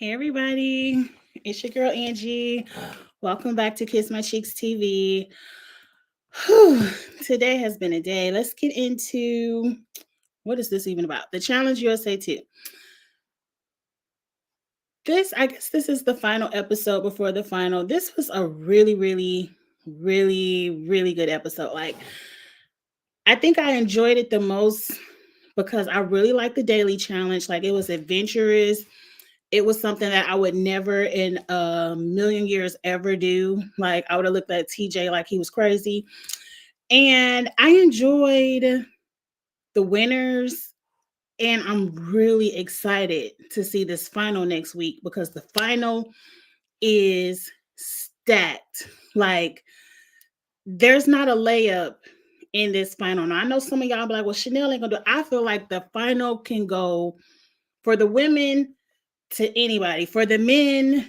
Hey everybody, it's your girl Angie. Welcome back to Kiss My Cheeks TV. Whew, today has been a day. Let's get into what is this even about? The Challenge USA 2. I guess this is the final episode before the final. This was a really good episode. I think I enjoyed it the most because I really like the daily challenge. Like it was adventurous. It was something that I would never in a million years ever do. Like I would have looked at TJ like he was crazy. And I enjoyed the winners. And I'm really excited to see this final next week because the final is stacked. Like there's not a layup in this final. Now I know some of y'all be like, well, Chanel ain't gonna do it. I feel like the final can go for the women to anybody, for the men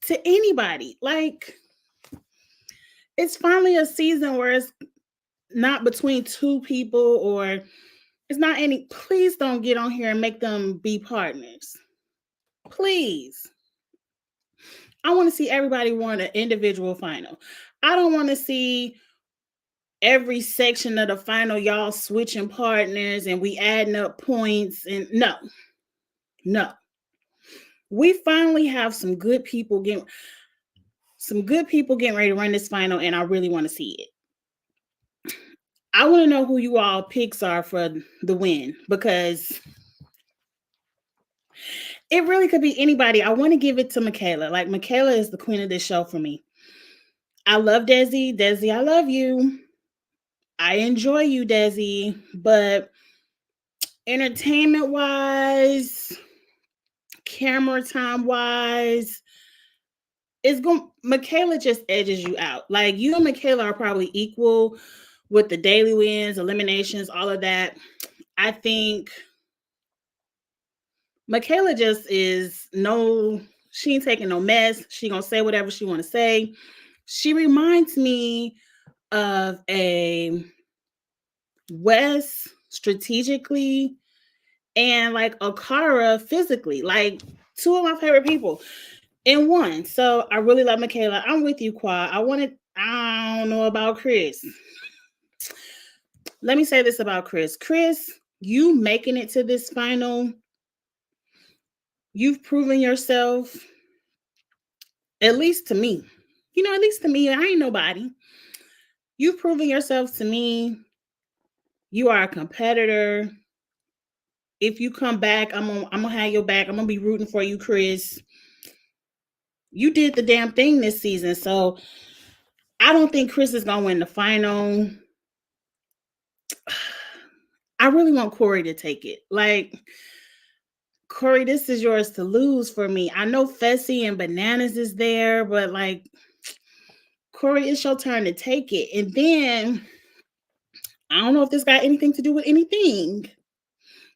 to anybody. Like it's finally a season where it's not between two people or it's not any. Please don't get on here and make them be partners. Please. I want to see everybody want an individual final. I don't want to see every section of the final y'all switching partners and we adding up points and no. We finally have some good people getting ready to run this final and I really want to see it. I want to know who you all picks are for the win because it really could be anybody. I want to give it to Michaela. Like Michaela is the queen of this show for me. I love Desi. Desi, I love you. I enjoy you, Desi. But entertainment wise, camera time wise, Michaela just edges you out. Like you and Michaela are probably equal with the daily wins, eliminations, all of that. I think Michaela just she ain't taking no mess. She gonna say whatever she want to say. She reminds me of a Wes strategically and like a Kara physically, like two of my favorite people in one. So I really love Michaela. I'm with you, Qua. I don't know about Chris. Let me say this about Chris. Chris, you making it to this final, you've proven yourself, at least to me. At least to me, I ain't nobody. You've proven yourself to me. You are a competitor. If you come back, I'm gonna have your back. I'm gonna be rooting for you, Chris. You did the damn thing this season, so I don't think Chris is gonna win the final. I really want Corey to take it. Like, Corey, this is yours to lose for me. I know Fessy and Bananas is there, but like, Corey, it's your turn to take it. And then I don't know if this got anything to do with anything.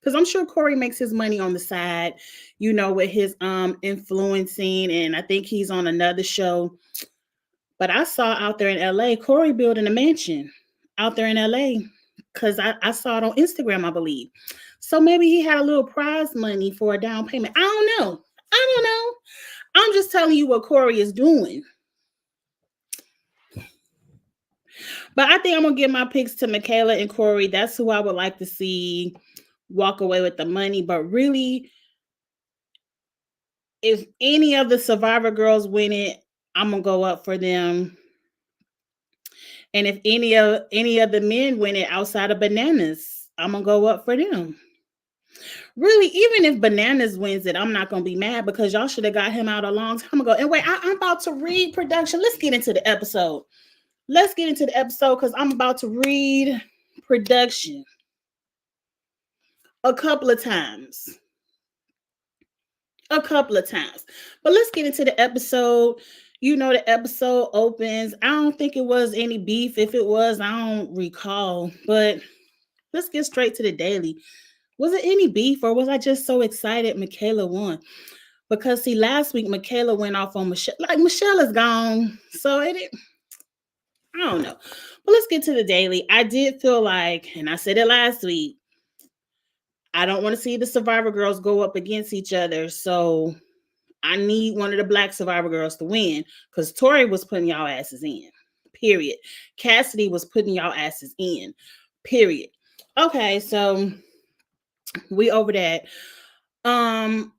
Because I'm sure Corey makes his money on the side, with his influencing, and I think he's on another show. But I saw out there in LA, Corey building a mansion out there in LA. Because I saw it on Instagram, I believe. So maybe he had a little prize money for a down payment. I don't know. I'm just telling you what Corey is doing. But I think I'm going to give my picks to Michaela and Corey. That's who I would like to see walk away with the money. But really, if any of the Survivor girls win it, I'm going to go up for them. And if any of the men win it outside of Bananas, I'm going to go up for them. Really, even if Bananas wins it, I'm not going to be mad because y'all should have got him out a long time ago. And wait, I'm about to read production. Let's get into the episode. Because I'm about to read production a couple of times. But let's get into the episode. The episode opens. I don't think it was any beef. If it was, I don't recall. But let's get straight to the daily. Was it any beef or was I just so excited Michaela won? Because see, last week Michaela went off on Michelle. Like Michelle is gone. So I don't know. But let's get to the daily. I did feel like, and I said it last week, I don't want to see the Survivor girls go up against each other. So I need one of the Black Survivor girls to win because Tori was putting y'all asses in. Period. Cassidy was putting y'all asses in. Period. Okay, so we over that.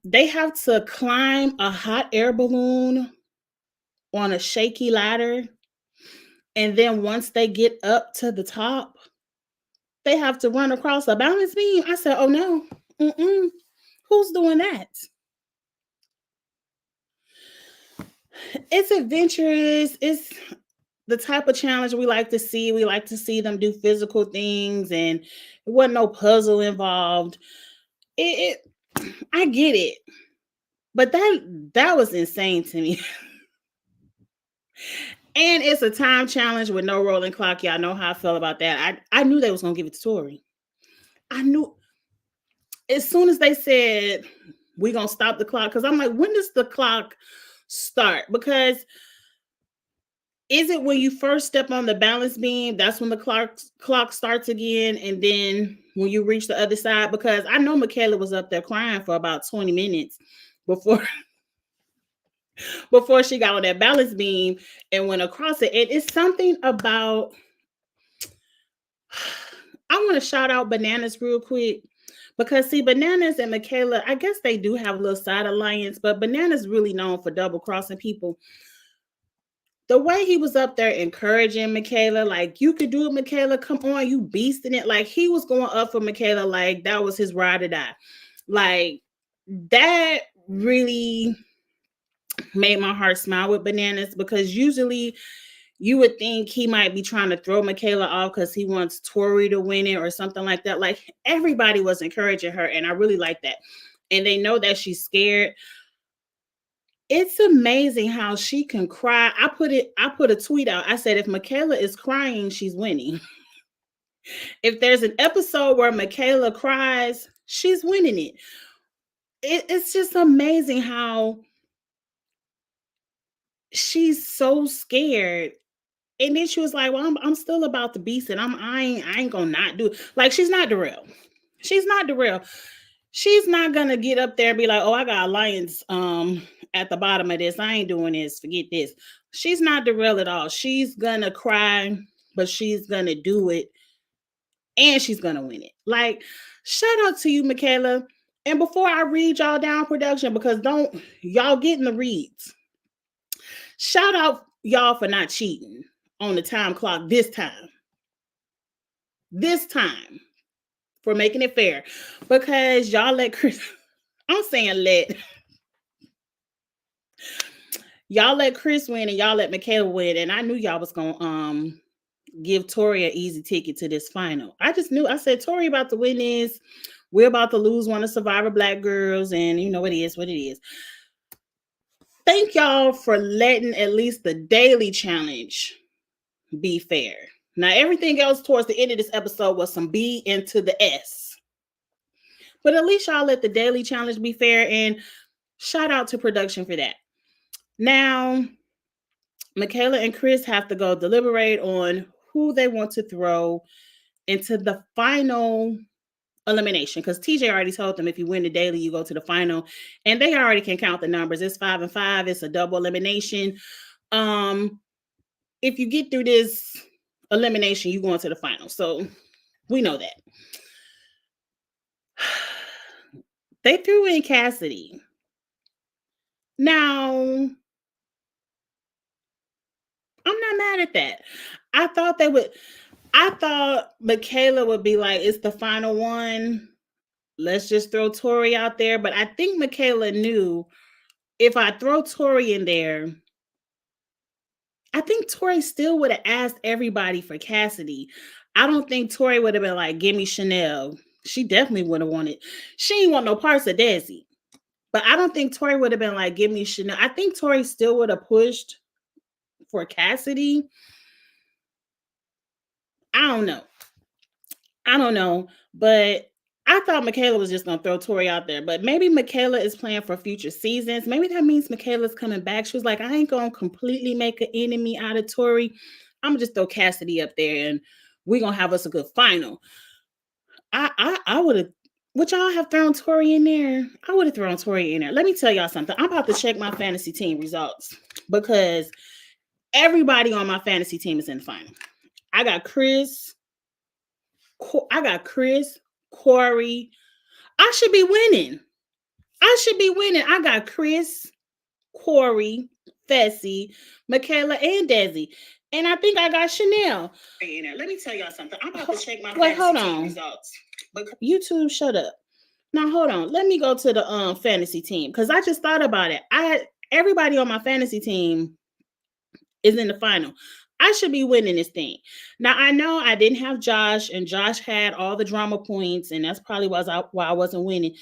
They have to climb a hot air balloon on a shaky ladder. And then once they get up to the top, they have to run across a balance beam. I said, oh no. Mm-mm. Who's doing that? It's adventurous. It's the type of challenge we like to see. We like to see them do physical things, and it wasn't no puzzle involved. I get it, but that was insane to me. And it's a time challenge with no rolling clock. Y'all know how I felt about that. I knew they was gonna give it to Tori. I knew as soon as they said we gonna stop the clock, because I'm like, when does the clock start? Because is it when you first step on the balance beam? That's when the clock starts again, and then when you reach the other side. Because I know Michaela was up there crying for about 20 minutes before before she got on that balance beam and went across it. And it's something about. I want to shout out Bananas real quick because see, Bananas and Michaela, I guess they do have a little side alliance, but Bananas really known for double crossing people. The way he was up there encouraging Michaela, like, you could do it, Michaela. Come on, you beasting it. Like, he was going up for Michaela, like that was his ride or die. Like, that really made my heart smile with Bananas, because usually you would think he might be trying to throw Michaela off because he wants Tori to win it or something like that. Like, everybody was encouraging her, and I really like that. And they know that she's scared. It's amazing how she can cry. I put a tweet out. I said, if Michaela is crying, she's winning. If there's an episode where Michaela cries, she's winning it. It's just amazing how she's so scared. And then she was like, well, I'm still about the beast, and I ain't gonna not do it. Like, she's not Darrell. She's not Darrell. She's not gonna get up there and be like, oh, I got alliance at the bottom of this. I ain't doing this. Forget this. She's not Darrell at all. She's gonna cry, but she's gonna do it, and she's gonna win it. Like, shout out to you, Michaela. And before I read y'all down, production, because don't y'all getting the reads. Shout out y'all for not cheating on the time clock this time. This time. For making it fair. Because y'all let Chris, I'm saying y'all let Chris win and y'all let Michaela win. And I knew y'all was gonna give Tori an easy ticket to this final. I just knew. I said, Tori about to win this. We're about to lose one of Survivor Black girls, and you know, it is what it is. Thank y'all for letting at least the daily challenge be fair. Now, everything else towards the end of this episode was some B into the S. But at least y'all let the daily challenge be fair, and shout out to production for that. Now, Michaela and Chris have to go deliberate on who they want to throw into the final elimination, because TJ already told them if you win the daily, you go to the final, and they already can count the numbers. It's 5 and 5. It's a double elimination. If you get through this elimination, you go into the final. So we know that. They threw in Cassidy. Now, I'm not mad at that. I thought Michaela would be like, it's the final one. Let's just throw Tori out there. But I think Michaela knew if I throw Tori in there, I think Tori still would have asked everybody for Cassidy. I don't think Tori would have been like, give me Chanel. She definitely would have wanted. She didn't want no parts of Desi. But I don't think Tori would have been like, give me Chanel. I think Tori still would have pushed for Cassidy. I don't know. But I thought Michaela was just going to throw Tori out there. But maybe Michaela is playing for future seasons. Maybe that means Michaela's coming back. She was like, I ain't going to completely make an enemy out of Tori. I'm going to just throw Cassidy up there, and we're going to have us a good final. I would have Would y'all have thrown Tori in there? I would have thrown Tori in there. Let me tell y'all something. I'm about to check my fantasy team results because everybody on my fantasy team is in the final. I got Chris. I got Chris, Corey. I should be winning. I got Chris, Corey, Fessy, Michaela, and Desi. And I think I got Chanel. Let me tell y'all something. I'm about to check my fantasy team results. YouTube, shut up. Now hold on. Let me go to the fantasy team because I just thought about it. Everybody on my fantasy team is in the final. I should be winning this thing. Now I know I didn't have Josh, and Josh had all the drama points, and that's probably why I wasn't winning.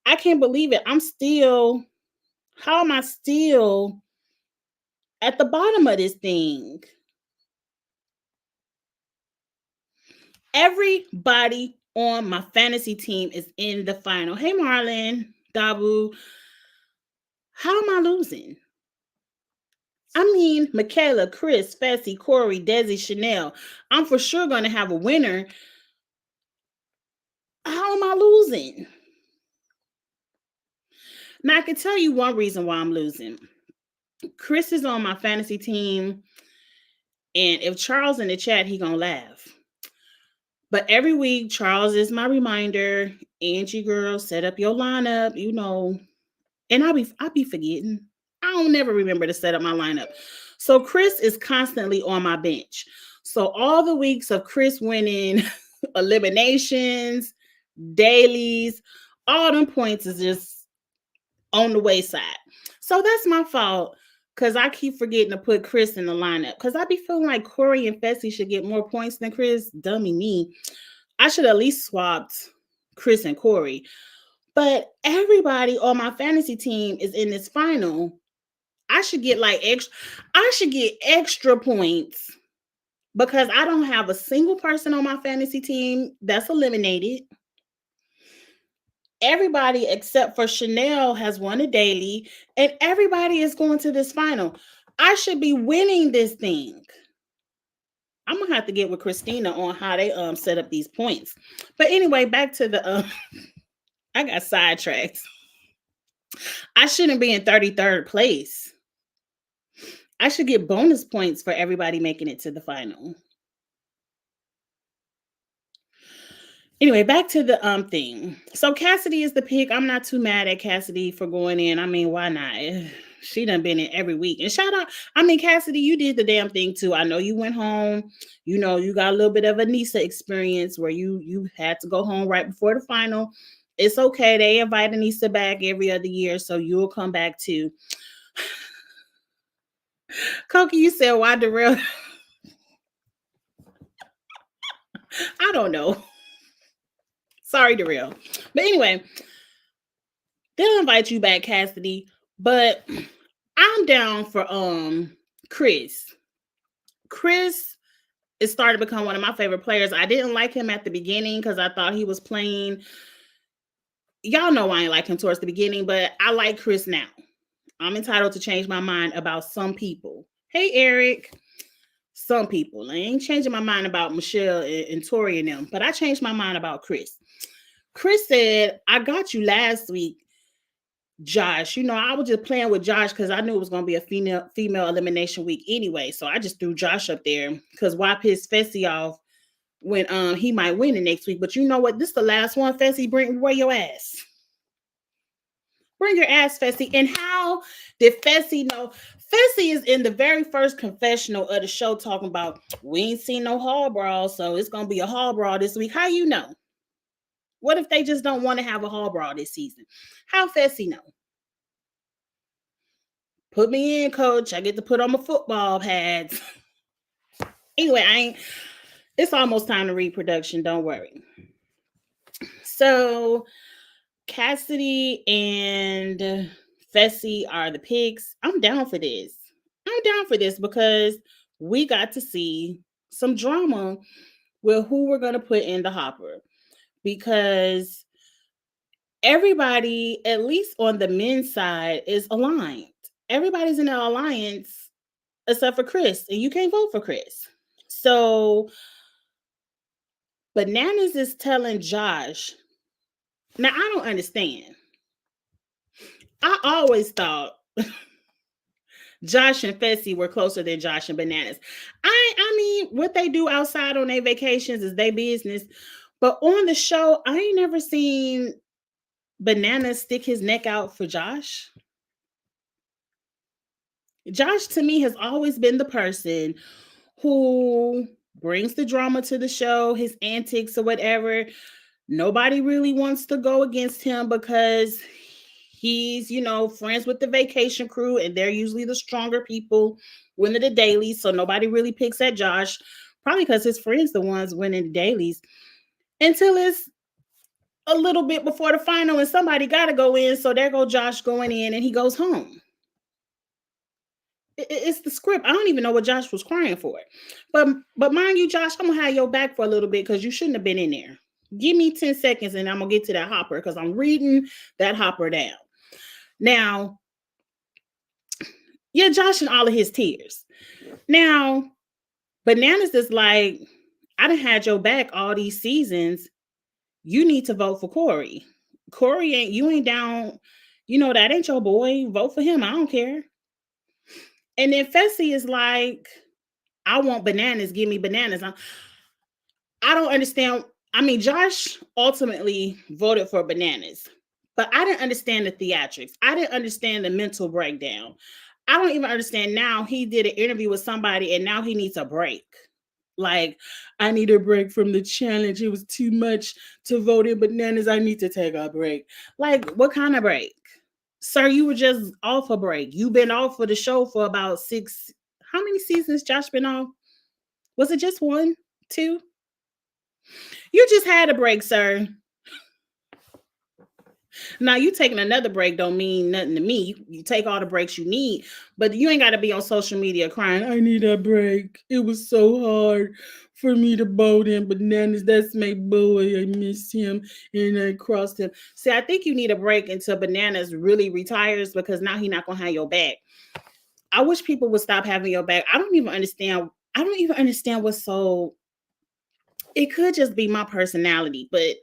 I can't believe it. How am I still at the bottom of this thing? Everybody on my fantasy team is in the final. Hey, Marlon, Dabu. How am I losing? I mean, Michaela, Chris, Fessy, Corey, Desi, Chanel. I'm for sure going to have a winner. How am I losing? Now, I can tell you one reason why I'm losing. Chris is on my fantasy team, and if Charles in the chat, he going to laugh. But every week, Charles is my reminder. Angie, girl, set up your lineup, and I'll be forgetting. I don't never remember to set up my lineup. So Chris is constantly on my bench. So all the weeks of Chris winning eliminations, dailies, all them points is just on the wayside. So that's my fault because I keep forgetting to put Chris in the lineup because I be feeling like Corey and Fessy should get more points than Chris. Dummy me. I should at least swapped Chris and Corey. But everybody on my fantasy team is in this final. I should get extra points because I don't have a single person on my fantasy team that's eliminated. Everybody except for Chanel has won a daily, and everybody is going to this final. I should be winning this thing. I'm gonna have to get with Christina on how they set up these points. But anyway, back to the I got sidetracked. I shouldn't be in 33rd place. I should get bonus points for everybody making it to the final. Anyway, back to the thing. So Cassidy is the pick. I'm not too mad at Cassidy for going in. I mean, why not? She done been in every week. And shout out, Cassidy, you did the damn thing too. I know you went home. You got a little bit of a Nisa experience where you had to go home right before the final. It's okay. They invite Anissa back every other year, so you'll come back too. Cokie, you said why Darrell? I don't know. Sorry, Darrell. But anyway, they'll invite you back, Cassidy. But I'm down for Chris. Chris is starting to become one of my favorite players. I didn't like him at the beginning because I thought he was playing. Y'all know I ain't like him towards the beginning, but I like Chris now. I'm entitled to change my mind about some people. Hey, Eric. Some people. I ain't changing my mind about Michelle and Tori and them, but I changed my mind about Chris. Chris said, I got you last week, Josh. I was just playing with Josh because I knew it was going to be a female elimination week anyway. So I just threw Josh up there because why piss Fessy off when he might win the next week? But you know what? This is the last one, Fessy. Where your ass. Bring your ass, Fessy. And how did Fessy know? Fessy is in the very first confessional of the show talking about we ain't seen no hall brawl, so it's going to be a hall brawl this week. How you know? What if they just don't want to have a hall brawl this season? How Fessy know? Put me in, coach. I get to put on my football pads. Anyway, it's almost time to read production. Don't worry. So Cassidy and Fessy are the picks. I'm down for this. Because we got to see some drama with who we're going to put in the hopper. Because everybody, at least on the men's side, is aligned. Everybody's in an alliance except for Chris, and you can't vote for Chris. So Bananas is telling Josh Now I don't understand. I always thought Josh and Fessy were closer than Josh and Bananas. I mean, what they do outside on their vacations is their business. But on the show, I ain't never seen Bananas stick his neck out for Josh. Josh to me has always been the person who brings the drama to the show, his antics or whatever. Nobody really wants to go against him because he's, friends with the vacation crew and they're usually the stronger people winning the dailies. So nobody really picks at Josh, probably because his friends the ones winning the dailies until it's a little bit before the final and somebody got to go in. So there go Josh going in and he goes home. It's the script. I don't even know what Josh was crying for. But mind you, Josh, I'm gonna have your back for a little bit because you shouldn't have been in there. Give me 10 seconds and I'm gonna get to that hopper because I'm reading that hopper down. Now, yeah, Josh and all of his tears. Now, Bananas is like, I done had your back all these seasons. You need to vote for Corey. Corey ain't down, that ain't your boy. Vote for him. I don't care. And then Fessy is like, I want bananas. Give me bananas. I don't understand. I mean, Josh ultimately voted for bananas, but I didn't understand the theatrics. I didn't understand the mental breakdown. I don't even understand now. He did an interview with somebody and now he needs a break. Like, I need a break from the challenge. It was too much to vote in bananas. I need to take a break. Like, what kind of break? Sir, you were just off a break. You've been off of the show for about 6. How many seasons Josh been off? Was it just 1, 2? You just had a break, sir. Now you taking another break don't mean nothing to me. You take all the breaks you need, but you ain't got to be on social media crying, I need a break. It was so hard for me to vote in bananas. That's my boy. I miss him and I crossed him. See, I think you need a break until Bananas really retires because now he's not gonna have your back. I wish people would stop having your back. I don't even understand what's so. It could just be my personality, but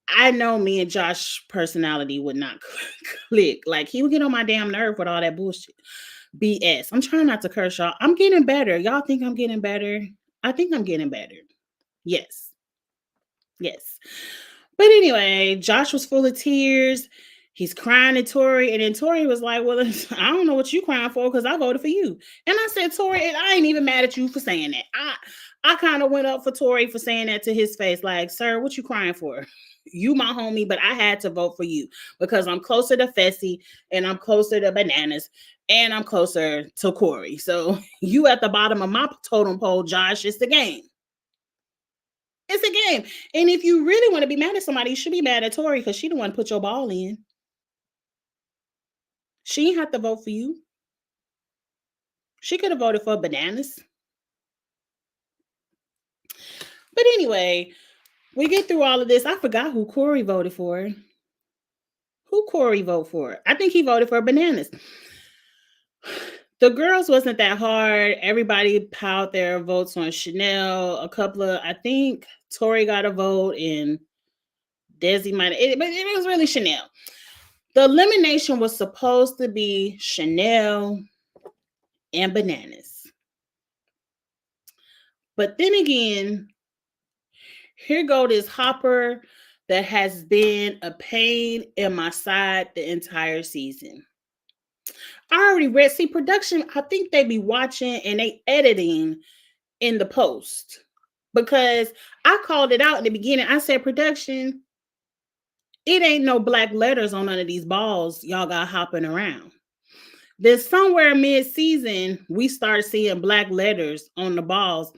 I know me and Josh personality would not click. Like he would get on my damn nerve with all that bullshit. BS. I'm trying not to curse y'all. I'm getting better. Y'all think I'm getting better? I think I'm getting better. Yes. Yes. But anyway, Josh was full of tears. He's crying at Tori. And then Tori was like, well, I don't know what you crying for because I voted for you. And I said, Tori, I ain't even mad at you for saying that. I kind of went up for Tori for saying that to his face. Like, sir, what you crying for? You my homie, but I had to vote for you because I'm closer to Fessy and I'm closer to Bananas and I'm closer to Corey. So you at the bottom of my totem pole, Josh. It's the game. It's a game. And if you really want to be mad at somebody, you should be mad at Tori because she the one put your ball in. She ain't have to vote for you. She could have voted for Bananas. But anyway, we get through all of this. I forgot who Corey voted for. Who Corey voted for? I think he voted for Bananas. The girls wasn't that hard. Everybody piled their votes on Chanel. A couple of, I think Tori got a vote and Desi might have, but it was really Chanel. The elimination was supposed to be Chanel and Bananas. But then again, here go this Hopper that has been a pain in my side the entire season. I already read, see, production, I think they be watching and they editing in the post because I called it out in the beginning. I said, production, it ain't no black letters on none of these balls y'all got hopping around. Then somewhere mid-season, we start seeing black letters on the balls.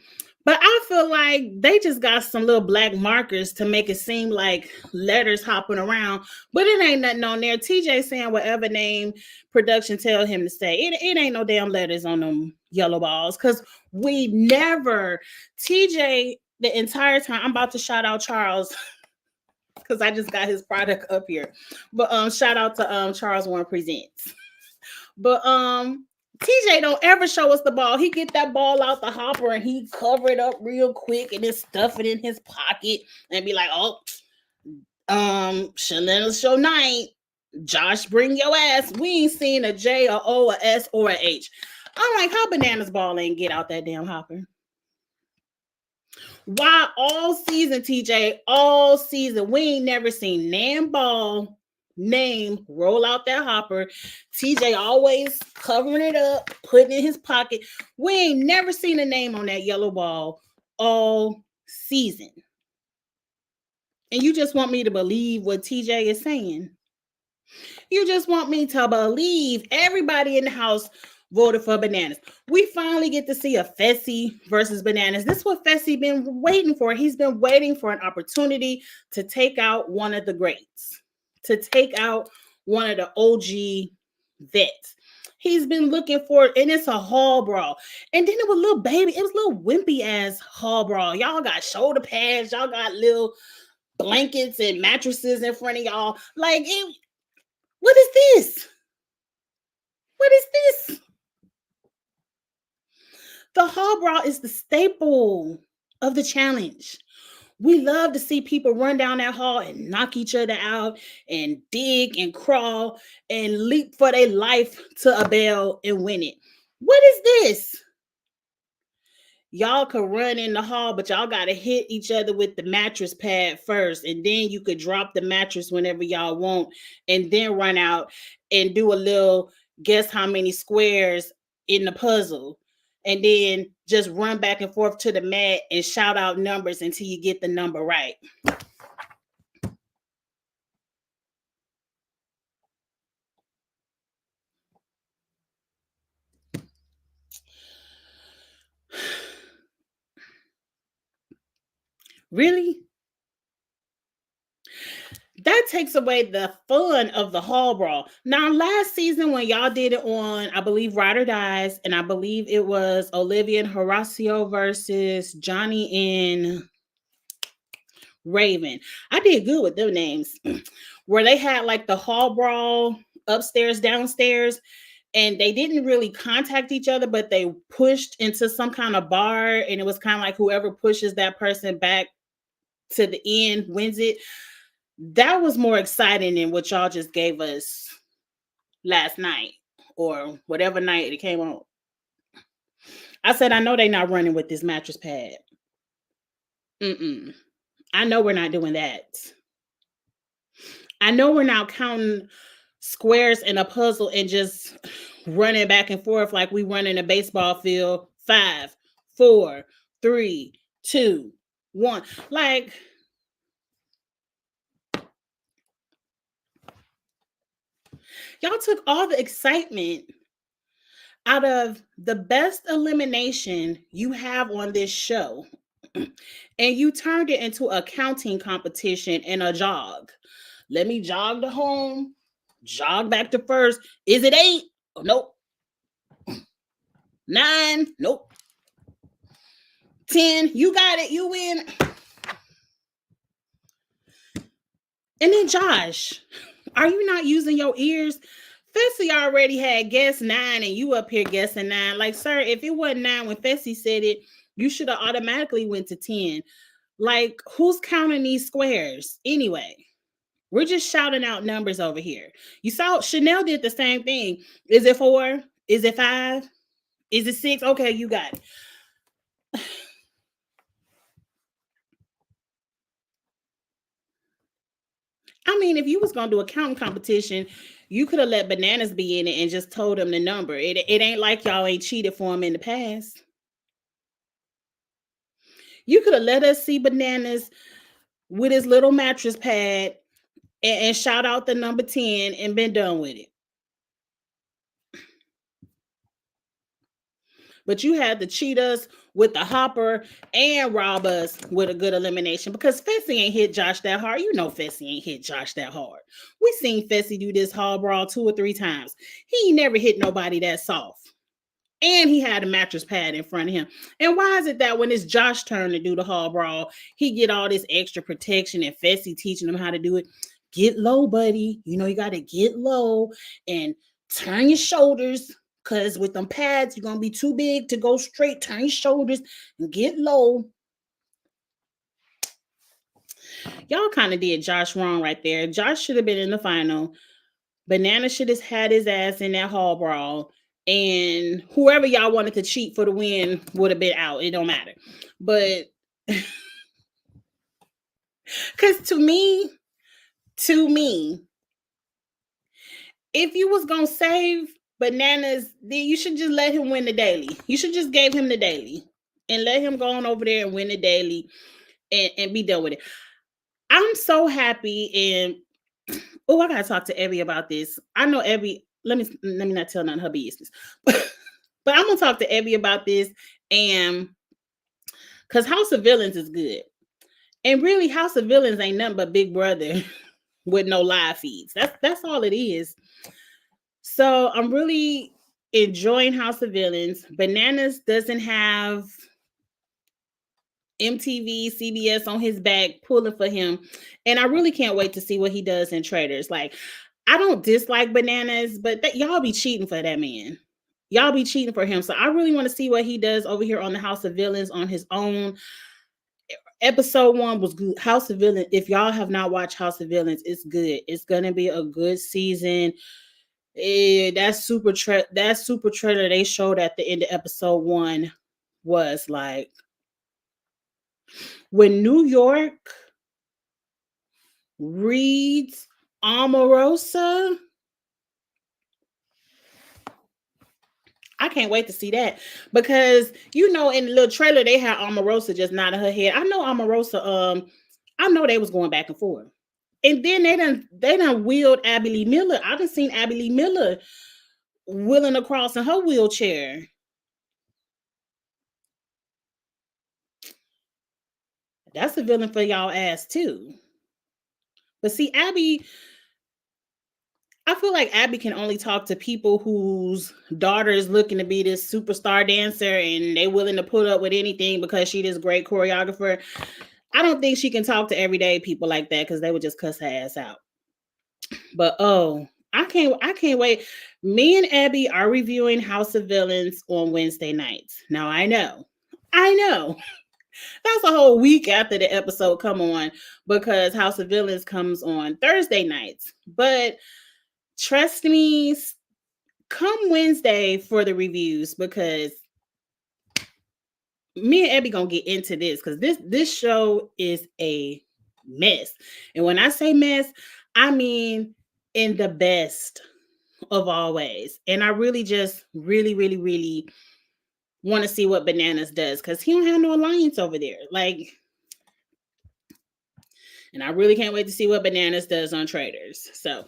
But I feel like they just got some little black markers to make it seem like letters hopping around. But it ain't nothing on there. TJ saying whatever name production tell him to say. It ain't no damn letters on them yellow balls. Because we never, TJ, the entire time, I'm about to shout out Charles because I just got his product up here. But shout out to Charles One Presents. But TJ don't ever show us the ball. He get that ball out the hopper and he cover it up real quick and then stuff it in his pocket and be like, oh, Shalena show night. Josh, bring your ass. We ain't seen a J, a O, a S, or a H. I'm like, how Bananas Ball ain't get out that damn hopper? Why all season, TJ, all season, we ain't never seen Nan Ball name roll out that hopper. TJ always covering it up, putting it in his pocket. We ain't never seen a name on that yellow ball all season. And you just want me to believe what TJ is saying. You just want me to believe everybody in the house voted for Bananas. We finally get to see a Fessy versus Bananas. This is what Fessy been waiting for. He's been waiting for an opportunity to take out one of the greats, to take out one of the OG vets. He's been looking for it, and it's a hall brawl. And then it was little baby, it was little wimpy ass hall brawl. Y'all got shoulder pads, y'all got little blankets and mattresses in front of y'all. Like, what is this? What is this? The hall brawl is the staple of the challenge. We love to see people run down that hall and knock each other out and dig and crawl and leap for their life to a bell and win it. What is this? Y'all could run in the hall, but y'all got to hit each other with the mattress pad first. And then you could drop the mattress whenever y'all want and then run out and do a little guess how many squares in the puzzle. And then just run back and forth to the mat and shout out numbers until you get the number right. Really? That takes away the fun of the hall brawl. Now, last season when y'all did it on, I believe, Ride or Dies, and I believe it was Olivia and Horacio versus Johnny and Raven. I did good with them names. Where they had like the hall brawl upstairs, downstairs, and they didn't really contact each other, but they pushed into some kind of bar, and it was kind of like whoever pushes that person back to the end wins it. That was more exciting than what y'all just gave us last night or whatever night it came on. I said, I know they're not running with this mattress pad. I know we're not doing that. I know we're not counting squares in a puzzle and just running back and forth like we run in a baseball field. 5, 4, 3, 2, 1. Like, y'all took all the excitement out of the best elimination you have on this show and you turned it into a counting competition and a jog. Let me jog to home, jog back to first. Is it 8? Oh, nope. 9? Nope. 10? You got it. You win. And then Josh, are you not using your ears? Fessy already had guess 9 and you up here guessing 9. Like, sir, if it wasn't 9 when Fessy said it, you should have automatically went to 10. Like, who's counting these squares anyway? We're just shouting out numbers over here. You saw Chanel did the same thing. Is it 4? Is it 5? Is it 6? Okay, you got it. I mean, if you was gonna do a counting competition, you could have let Bananas be in it and just told him the number. It ain't like y'all ain't cheated for him in the past. You could have let us see Bananas with his little mattress pad and shout out the number 10 and been done with it. But you had to cheat us with the hopper and rob us with a good elimination because Fessy ain't hit Josh that hard. You know Fessy ain't hit Josh that hard. We seen Fessy do this hall brawl 2 or 3 times. He ain't never hit nobody that soft. And he had a mattress pad in front of him. And why is it that when it's Josh's turn to do the hall brawl, he get all this extra protection and Fessy teaching him how to do it? Get low, buddy. You know, you got to get low and turn your shoulders. Because with them pads, you're going to be too big to go straight. Turn your shoulders and get low. Y'all kind of did Josh wrong right there. Josh should have been in the final. Banana should have had his ass in that hall brawl. And whoever y'all wanted to cheat for the win would have been out. It don't matter. But because to me, if you was gonna save Bananas, then you should just let him win the daily. You should just gave him the daily and let him go on over there and win the daily and be done with it. I'm so happy. And oh, I gotta talk to Evie about this. I know Evie. Let me not tell none of her business, but I'm gonna talk to Evie about this. And because House of Villains is good, and really House of Villains ain't nothing but Big Brother with no live feeds. That's all it is. So I'm really enjoying House of Villains. Bananas doesn't have MTV, CBS on his back pulling for him. And I really can't wait to see what he does in Traders. Like, I don't dislike Bananas, but y'all be cheating for that man. Y'all be cheating for him. So I really want to see what he does over here on the House of Villains on his own. Episode 1 was good. House of Villains. If y'all have not watched House of Villains, it's good. It's gonna be a good season. That super trailer they showed at the end of episode 1 was like when New York reads Omarosa. I can't wait to see that because in the little trailer they had Omarosa just nodding her head. I know Omarosa. I know they was going back and forth, and then they done wheeled Abby Lee Miller. I done seen Abby Lee Miller wheeling across in her wheelchair. That's a villain for y'all ass too. But see, I feel like Abby can only talk to people whose daughter is looking to be this superstar dancer and they willing to put up with anything because she this great choreographer. I don't think she can talk to everyday people like that because they would just cuss her ass out. But I can't wait. Me and Abby are reviewing House of Villains on Wednesday nights. Now I know that's a whole week after the episode come on because House of Villains comes on Thursday nights. But trust me, come Wednesday for the reviews because me and Abby gonna get into this because this show is a mess. And when I say mess, I mean in the best of all ways. And I really just really want to see what Bananas does because he don't have no alliance over there. And I really can't wait to see what Bananas does on Traders. So,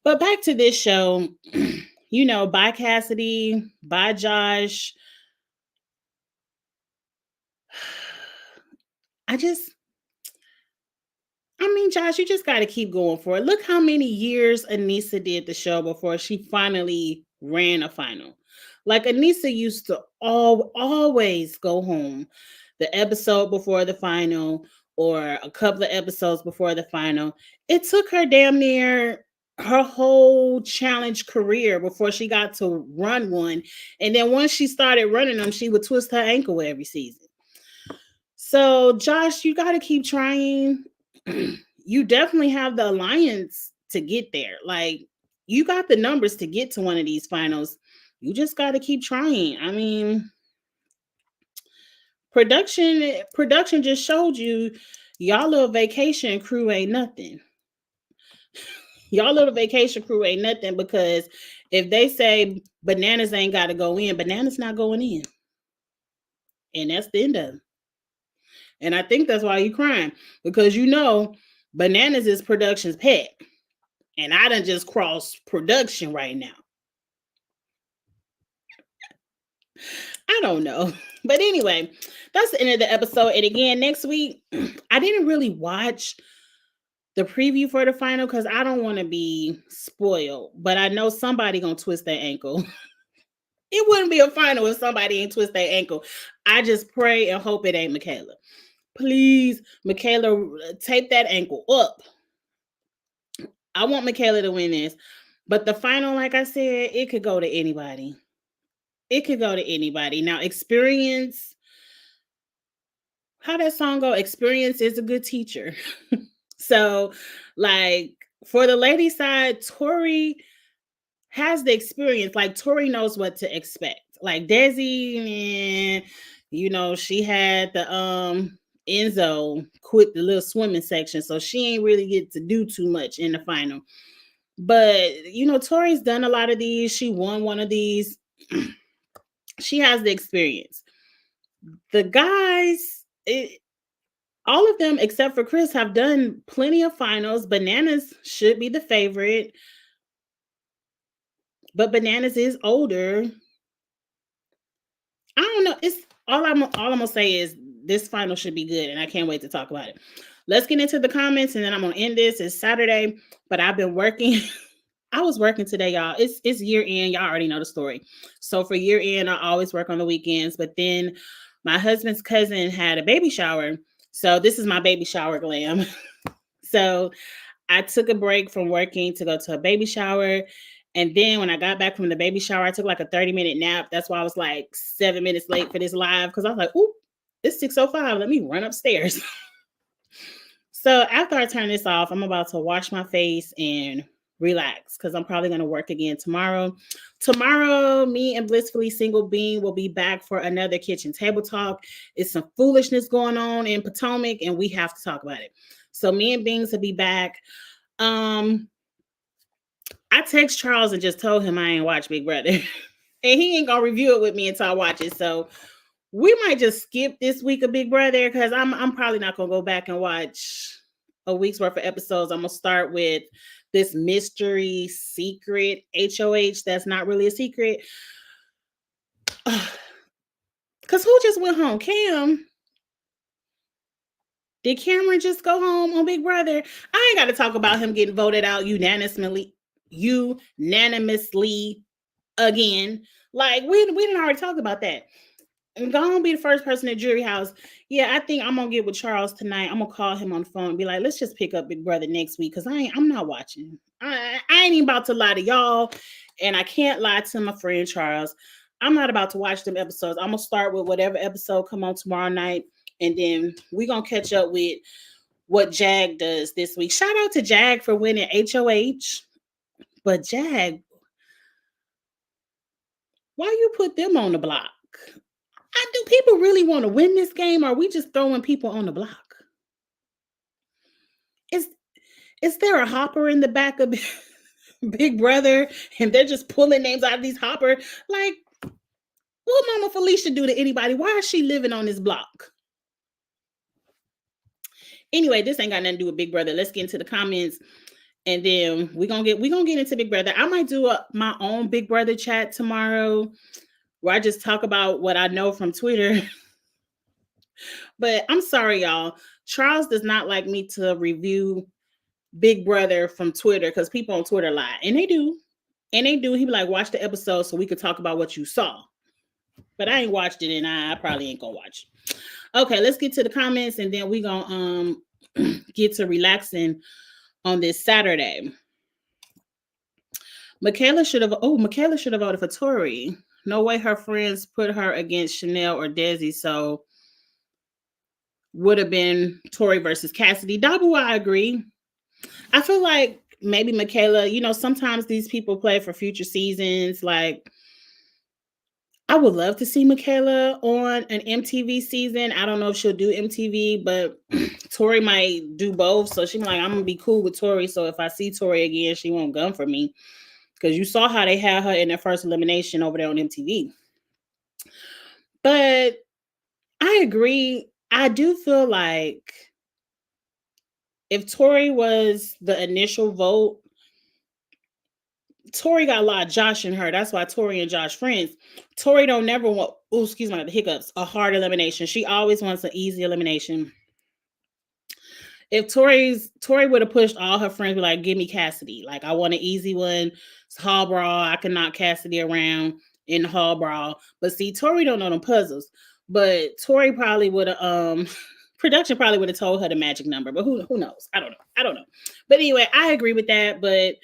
but back to this show, bye Cassidy, bye Josh. Josh, you just got to keep going for it. Look how many years Aneesa did the show before she finally ran a final. Like Aneesa used to always go home the episode before the final or a couple of episodes before the final. It took her damn near her whole challenge career before she got to run one. And then once she started running them, she would twist her ankle every season. So, Josh, you got to keep trying. You definitely have the alliance to get there. Like, you got the numbers to get to one of these finals. You just got to keep trying. I mean, production just showed you y'all little vacation crew ain't nothing. Y'all little vacation crew ain't nothing because if they say Bananas ain't got to go in, Bananas not going in. And that's the end of it. And I think that's why you crying because Bananas is production's pet. And I done just crossed production right now. I don't know. But anyway, that's the end of the episode. And again, next week, I didn't really watch the preview for the final because I don't want to be spoiled. But I know somebody gonna twist their ankle. It wouldn't be a final if somebody ain't twist their ankle. I just pray and hope it ain't Michaela. Please, Michaela, tape that ankle up. I want Michaela to win this. But the final, like I said, it could go to anybody. It could go to anybody. Now, experience, how that song go? Experience is a good teacher. So, like for the lady side, Tori has the experience. Like Tori knows what to expect. Like Desi, she had the Enzo quit the little swimming section, so she ain't really get to do too much in the final. But Tori's done a lot of these. She won one of these. She has the experience. The guys, all of them except for Chris have done plenty of finals. Bananas should be the favorite, but Bananas is older. I don't know. It's all I'm gonna say is this final should be good, and I can't wait to talk about it. Let's get into the comments, and then I'm gonna end this. It's Saturday, but I've been working. I was working today, y'all. It's year end. Y'all already know the story. So for year end, I always work on the weekends. But then my husband's cousin had a baby shower, so this is my baby shower glam. So I took a break from working to go to a baby shower. And then when I got back from the baby shower, I took like a 30-minute nap. That's why I was like 7 minutes late for this live, because I was like, "Ooh, it's 6:05. Let me run upstairs." So after I turn this off, I'm about to wash my face and relax because I'm probably going to work again tomorrow. Tomorrow, me and Blissfully Single Bean will be back for another kitchen table talk. It's some foolishness going on in Potomac, and we have to talk about it. So me and Beans will be back. I text Charles and just told him I ain't watch Big Brother. And he ain't gonna review it with me until I watch it. So we might just skip this week of Big Brother because I'm probably not gonna go back and watch a week's worth of episodes. I'm gonna start with this mystery secret HOH that's not really a secret. Because who just went home? Cam. Did Cameron just go home on Big Brother? I ain't got to talk about him getting voted out unanimously again. Like we didn't already talk about that. And go on be the first person at Jury House. Yeah, I think I'm gonna get with Charles tonight. I'm gonna call him on the phone and be like, let's just pick up Big Brother next week because I'm not watching. I ain't even about to lie to y'all, and I can't lie to my friend Charles. I'm not about to watch them episodes. I'm gonna start with whatever episode come on tomorrow night, and then we're gonna catch up with what Jag does this week. Shout out to Jag for winning HOH. But Jag, why you put them on the block? Do people really want to win this game, or are we just throwing people on the block? Is there a hopper in the back of Big Brother, and they're just pulling names out of these hopper? Like, what Mama Felicia do to anybody? Why is she living on this block? Anyway, this ain't got nothing to do with Big Brother. Let's get into the comments, and then we're gonna get into Big Brother. I might do my own Big Brother chat tomorrow, where I just talk about what I know from Twitter. But I'm sorry, y'all. Charles does not like me to review Big Brother from Twitter because people on Twitter lie. And they do. He be like, watch the episode so we could talk about what you saw. But I ain't watched it, and I probably ain't gonna watch. Okay, let's get to the comments, and then we gonna get to relaxing on this Saturday. Michaela should have voted for Tori. No way her friends put her against Chanel or Desi, so would have been Tori versus Cassidy. Dabu, I agree. I feel like maybe Michaela, sometimes these people play for future seasons. Like, I would love to see Michaela on an MTV season. I don't know if she'll do MTV, but Tori might do both. So she's like, I'm going to be cool with Tori. So if I see Tori again, she won't gun for me. Because you saw how they had her in their first elimination over there on MTV. But I agree. I do feel like if Tori was the initial vote, Tori got a lot of Josh in her. That's why Tori and Josh friends. Tori don't never want, the hiccups, a hard elimination. She always wants an easy elimination. If Tori would have pushed all her friends, be like, give me Cassidy. Like, I want an easy one. It's hall brawl. I can knock Cassidy around in the hall brawl. But see, Tori don't know them puzzles. But Tori probably would have, production probably would have told her the magic number. But who knows? I don't know. But anyway, I agree with that. But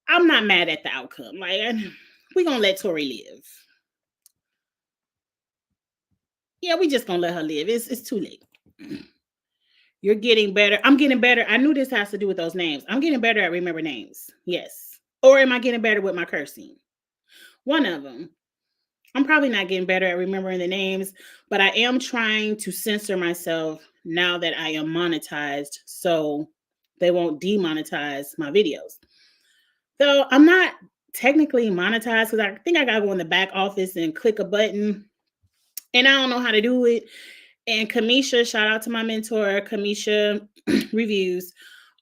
I'm not mad at the outcome. Like, we're going to let Tori live. Yeah, we just gonna let her live. It's too late. You're getting better. I'm getting better. I knew this has to do with those names. I'm getting better at remember names. Yes. Or am I getting better with my cursing? One of them. I'm probably not getting better at remembering the names, but I am trying to censor myself now that I am monetized so they won't demonetize my videos. So I'm not technically monetized because I think I gotta go in the back office and click a button, and I don't know how to do it. And Kamisha, shout out to my mentor, Kamisha Reviews.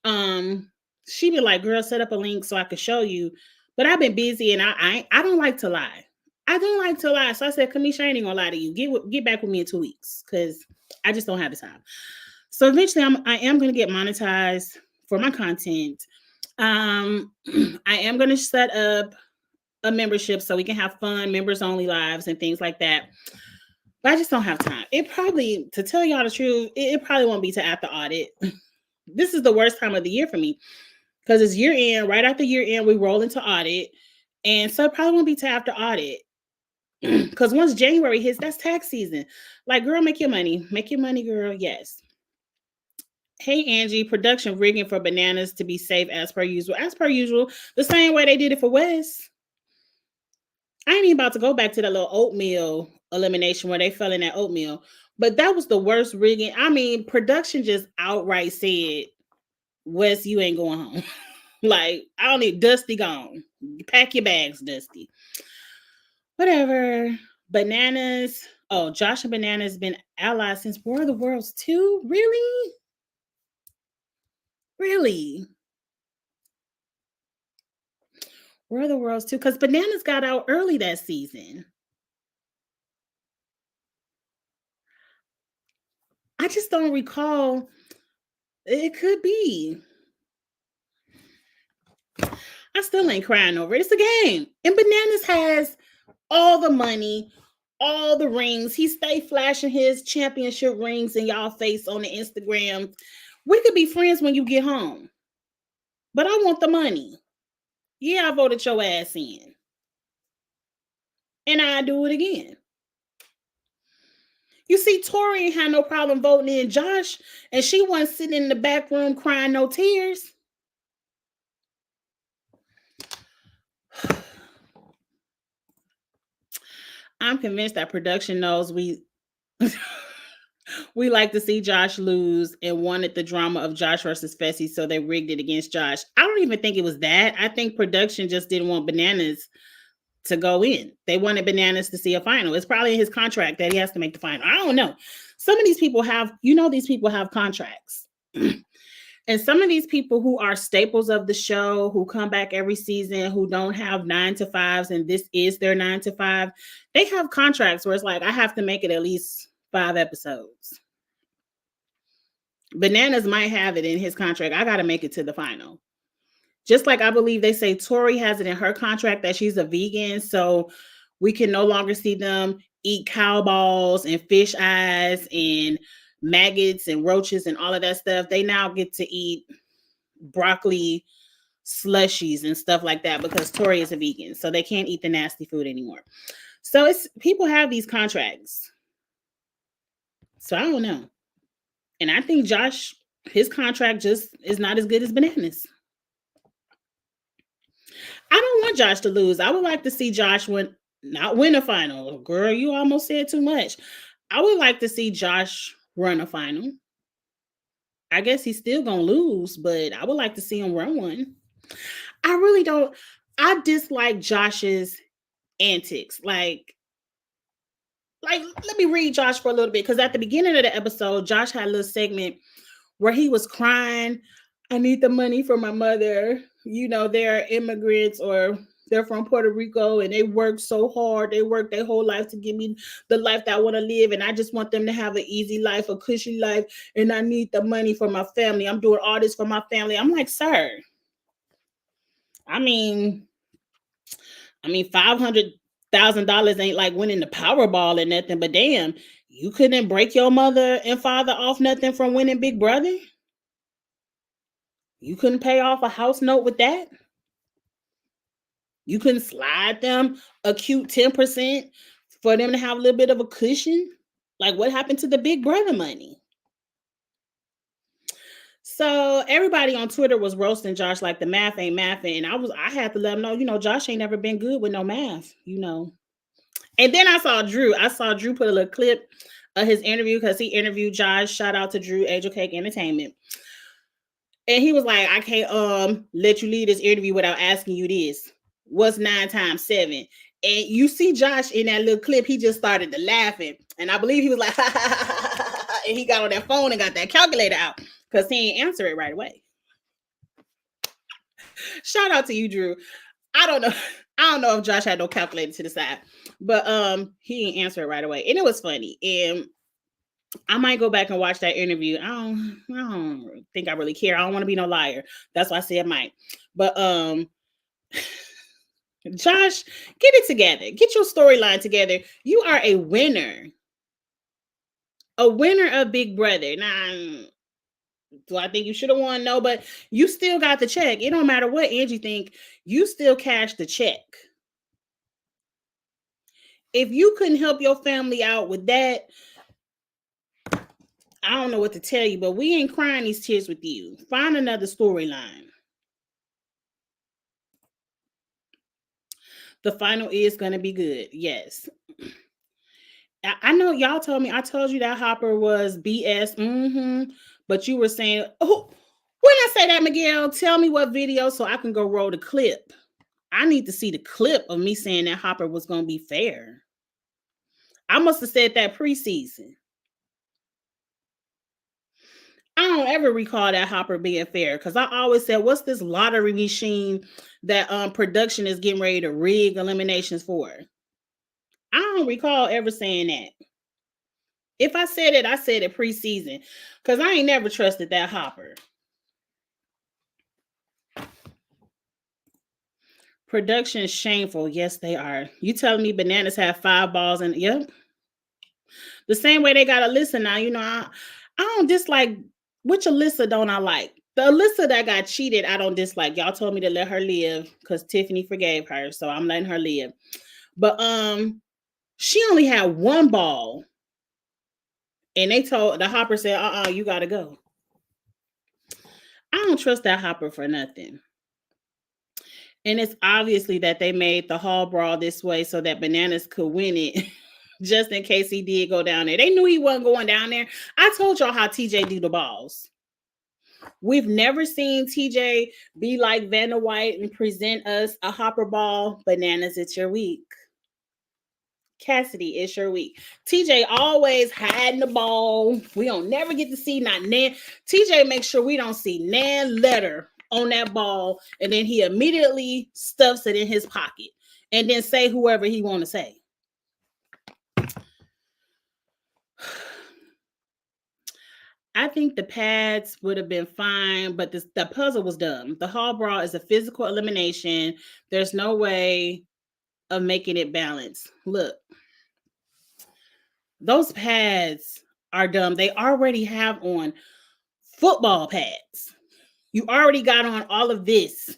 Um, she be like, "Girl, set up a link so I could show you." But I've been busy, and I don't like to lie. I don't like to lie. So I said, Kamisha, I ain't gonna lie to you. Get back with me in 2 weeks because I just don't have the time. So eventually, I am gonna get monetized for my content. I am gonna set up a membership so we can have fun, members only lives and things like that. But I just don't have time. It probably, to tell y'all the truth, it probably won't be to after audit. This is the worst time of the year for me because it's year end. Right after year end, we roll into audit. And so it probably won't be to after audit. Because once January hits, that's tax season. Like, girl, make your money. Make your money, girl. Yes. Hey, Angie, production rigging for bananas to be safe as per usual. As per usual, the same way they did it for Wes. I ain't even about to go back to the little oatmeal elimination where they fell in that oatmeal. But that was the worst rigging. I mean, production just outright said, Wes, you ain't going home. Like, I don't need Dusty gone. Pack your bags, Dusty. Whatever. Bananas. Oh, Josh and Bananas been allies since War of the Worlds 2? Really? Really? War of the Worlds 2? Because Bananas got out early that season. I just don't recall. It could be. I still ain't crying over it. It's a game. And Bananas has all the money, all the rings. He stay flashing his championship rings in y'all face on the Instagram. We could be friends when you get home. But I want the money. Yeah, I voted your ass in. And I do it again. You see, Tori ain't had no problem voting in Josh, and she wasn't sitting in the back room crying no tears. I'm convinced that production knows we we like to see Josh lose and wanted the drama of Josh versus Fessy, so they rigged it against Josh. I don't even think it was that. I think production just didn't want Bananas to go in. They wanted Bananas to see a final. It's probably in his contract that he has to make the final. I don't know. Some of these people have, these people have contracts. And some of these people who are staples of the show, who come back every season, who don't have 9 to 5s, and this is their 9 to 5, they have contracts where it's like, I have to make it at least 5 episodes. Bananas might have it in his contract. I got to make it to the final. Just like I believe they say Tori has it in her contract that she's a vegan, so we can no longer see them eat cow balls and fish eyes and maggots and roaches and all of that stuff. They now get to eat broccoli slushies and stuff like that because Tori is a vegan, so they can't eat the nasty food anymore. So it's people have these contracts. So I don't know. And I think Josh, his contract just is not as good as Bananas. I don't want Josh to lose. I would like to see Josh not win a final. Girl, you almost said too much. I would like to see Josh run a final. I guess he's still gonna lose, but I would like to see him run one. I really don't. I dislike Josh's antics. Like, let me read Josh for a little bit because at the beginning of the episode, Josh had a little segment where he was crying. I need the money for my mother. They're immigrants or they're from Puerto Rico and they work so hard. They work their whole life to give me the life that I want to live. And I just want them to have an easy life, a cushy life. And I need the money for my family. I'm doing all this for my family. I'm like, sir, I mean, $500,000 ain't like winning the Powerball or nothing, but damn, you couldn't break your mother and father off nothing from winning Big Brother? You couldn't pay off a house note with that? You couldn't slide them a cute 10% for them to have a little bit of a cushion? Like, what happened to the Big Brother money? So everybody on Twitter was roasting Josh like the math ain't mathing. And I had to let them know, Josh ain't never been good with no math. And then I saw Drew. Put a little clip of his interview because he interviewed Josh. Shout out to Drew, Angel Cake Entertainment. And he was like, I can't let you leave this interview without asking you this. What's 9 times 7? And you see Josh in that little clip, he just started to laughing. And I believe he was like, and he got on that phone and got that calculator out because he didn't answer it right away. Shout out to you, Drew. I don't know. I don't know if Josh had no calculator to the side, but he didn't answer it right away. And it was funny. And I might go back and watch that interview. I don't think I really care. I don't want to be no liar. That's why I said might. But Josh, get it together. Get your storyline together. You are a winner. A winner of Big Brother. Now, do I think you should have won? No, but you still got the check. It don't matter what Angie think. You still cashed the check. If you couldn't help your family out with that, I don't know what to tell you, but we ain't crying these tears with you. Find another storyline. The final is going to be good. Yes. I know y'all told me, I told you that Hopper was BS. But you were saying, oh, when I say that, Miguel, tell me what video so I can go roll the clip. I need to see the clip of me saying that Hopper was going to be fair. I must have said that preseason. I don't ever recall that Hopper being fair because I always said, what's this lottery machine that production is getting ready to rig eliminations for? I don't recall ever saying that. If I said it, I said it preseason because I ain't never trusted that Hopper. Production is shameful. Yes, they are. You telling me Bananas have 5 balls and yep. The same way they got Alyssa now. I don't dislike which Alyssa don't I like. The Alyssa that got cheated, I don't dislike. Y'all told me to let her live because Tiffany forgave her, so I'm letting her live. But she only had 1 ball, and they told the Hopper said, you gotta go. I don't trust that Hopper for nothing. And it's obviously that they made the hall brawl this way so that Bananas could win it. Just in case he did go down there. They knew he wasn't going down there. I told y'all how TJ do the balls. We've never seen TJ be like Vanna White and present us a Hopper ball. Bananas, it's your week. Cassidy, it's your week. TJ always hiding the ball. We don't never get to see not Nan. TJ makes sure we don't see Nan letter on that ball, and then he immediately stuffs it in his pocket and then say whoever he want to say. I think the pads would have been fine, but the puzzle was dumb. The hall brawl is a physical elimination. There's no way of making it balanced. Look, those pads are dumb. They already have on football pads. You already got on all of this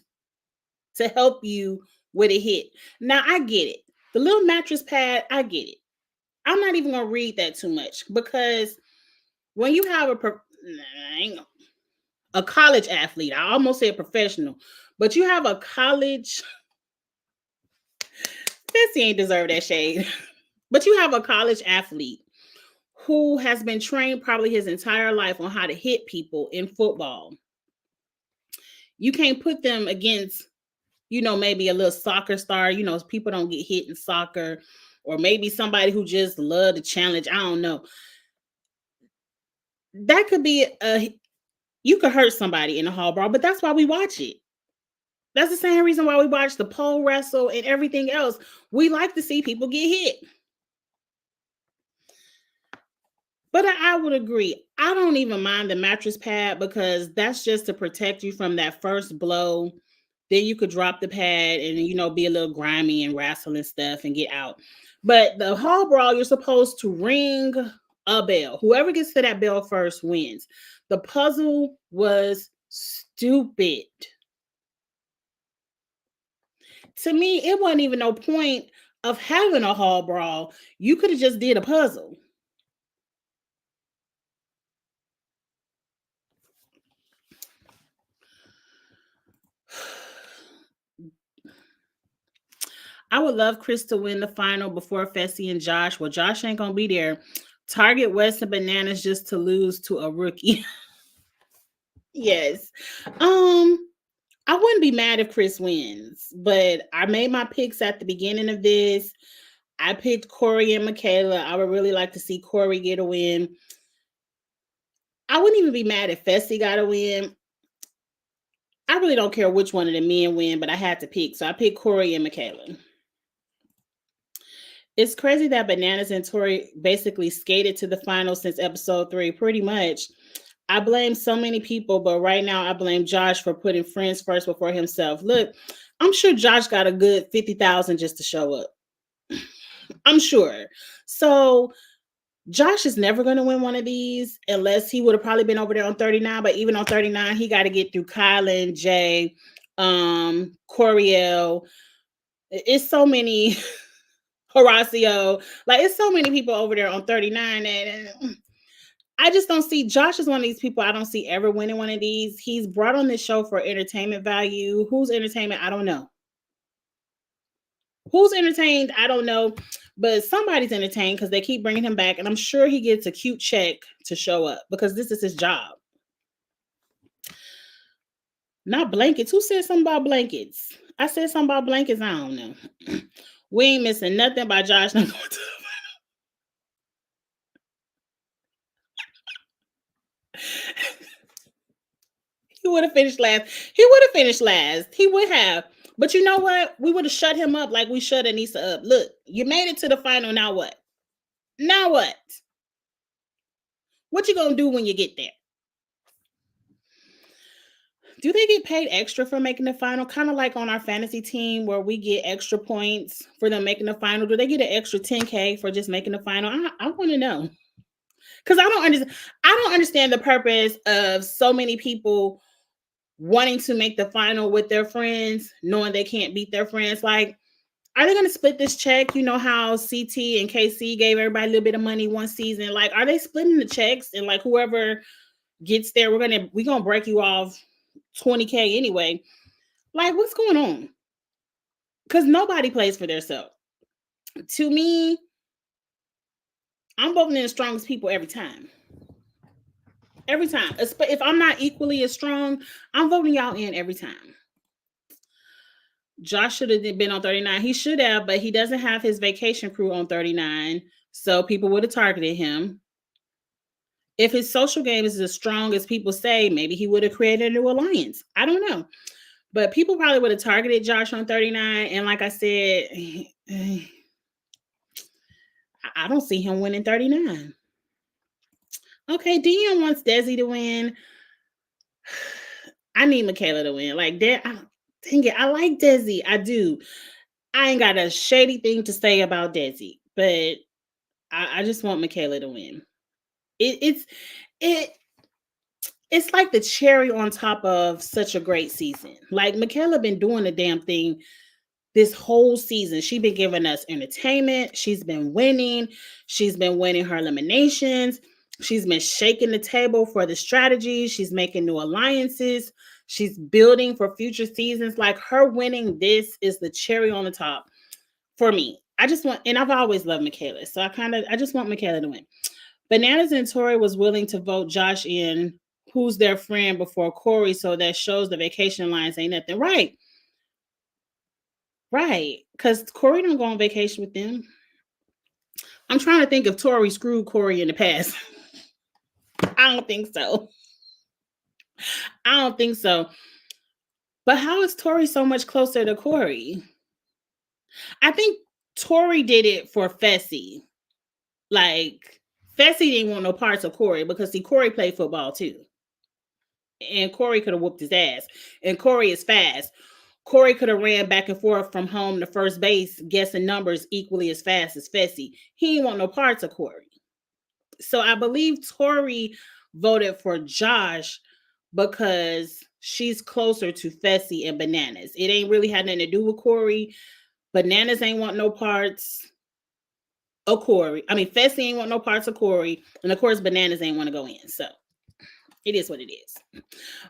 to help you with a hit. Now, I get it. The little mattress pad, I get it. I'm not even going to read that too much because when you have a college athlete, I almost said professional, but you have a college, Fessy ain't deserve that shade, but you have a college athlete who has been trained probably his entire life on how to hit people in football. You can't put them against, maybe a little soccer star, people don't get hit in soccer, or maybe somebody who just love the challenge. I don't know. That could be you could hurt somebody in a hall brawl, but that's why we watch it. That's the same reason why we watch the pole wrestle and everything else. We like to see people get hit. But I would agree. I don't even mind the mattress pad because that's just to protect you from that first blow. Then you could drop the pad and, be a little grimy and wrestle and stuff and get out. But the hall brawl, you're supposed to ring a bell. Whoever gets to that bell first wins. The puzzle was stupid. To me, it wasn't even no point of having a hall brawl. You could have just did a puzzle. I would love Chris to win the final before Fessy and Josh. Well, Josh ain't gonna be there. Target West and Bananas just to lose to a rookie. Yes. I wouldn't be mad if Chris wins, but I made my picks at the beginning of this. I picked Corey and Michaela. I would really like to see Corey get a win. I wouldn't even be mad if Fessy got a win. I really don't care which one of the men win, but I had to pick. So I picked Corey and Michaela. It's crazy that Bananas and Tori basically skated to the final since episode 3, pretty much. I blame so many people, but right now I blame Josh for putting friends first before himself. Look, I'm sure Josh got a good 50,000 just to show up. I'm sure. So Josh is never going to win one of these unless he would have probably been over there on 39. But even on 39, he got to get through Kylan, Jay, Coriel. It's so many. Horacio. Like, it's so many people over there on 39. And I just don't see Josh is one of these people I don't see ever winning one of these. He's brought on this show for entertainment value. Who's entertainment? I don't know. Who's entertained? I don't know. But somebody's entertained because they keep bringing him back. And I'm sure he gets a cute check to show up because this is his job. Not blankets. Who said something about blankets? I said something about blankets. I don't know. We ain't missing nothing by Josh. He would have finished last. He would have finished last. He would have. But you know what? We would have shut him up like we shut Anissa up. Look, you made it to the final. Now what? Now what? What you gonna do when you get there? Do they get paid extra for making the final? Kind of like on our fantasy team where we get extra points for them making the final. Do they get an extra 10K for just making the final? I want to know. Because I don't understand the purpose of so many people wanting to make the final with their friends, knowing they can't beat their friends. Like, are they going to split this check? You know how CT and KC gave everybody a little bit of money one season. Like, are they splitting the checks? And like, whoever gets there, we're gonna break you off 20K anyway. Like, what's going on? Because nobody plays for themselves. To me, I'm voting in the strongest people every time. Every time. If I'm not equally as strong, I'm voting y'all in every time. Josh should have been on 39. He should have, but he doesn't have his vacation crew on 39. So people would have targeted him. If his social game is as strong as people say, maybe he would have created a new alliance. I don't know. But people probably would have targeted Josh on 39. And like I said, I don't see him winning 39. Okay, Dion wants Desi to win. I need Michaela to win. Like that, dang it, I like Desi. I do. I ain't got a shady thing to say about Desi, but I just want Michaela to win. It's like the cherry on top of such a great season. Like Michaela been doing the damn thing this whole season. She's been giving us entertainment. She's been winning. She's been winning her eliminations. She's been shaking the table for the strategy. She's making new alliances. She's building for future seasons. Like her winning this is the cherry on the top for me. I just want, and I've always loved Michaela. So I just want Michaela to win. Bananas and Tori was willing to vote Josh in who's their friend before Corey. So that shows the vacation lines ain't nothing. Right. Right. Because Corey don't go on vacation with them. I'm trying to think if Tori screwed Corey in the past. I don't think so. I don't think so. But how is Tori so much closer to Corey? I think Tori did it for Fessy. Like, Fessy didn't want no parts of Corey because, see, Corey played football too. And Corey could have whooped his ass. And Corey is fast. Corey could have ran back and forth from home to first base, guessing numbers equally as fast as Fessy. He didn't want no parts of Corey. So I believe Tori voted for Josh because she's closer to Fessy and Bananas. It ain't really had nothing to do with Corey. Bananas ain't want no parts of Corey. I mean, Fessy ain't want no parts of Corey. And of course, Bananas ain't want to go in. So it is what it is.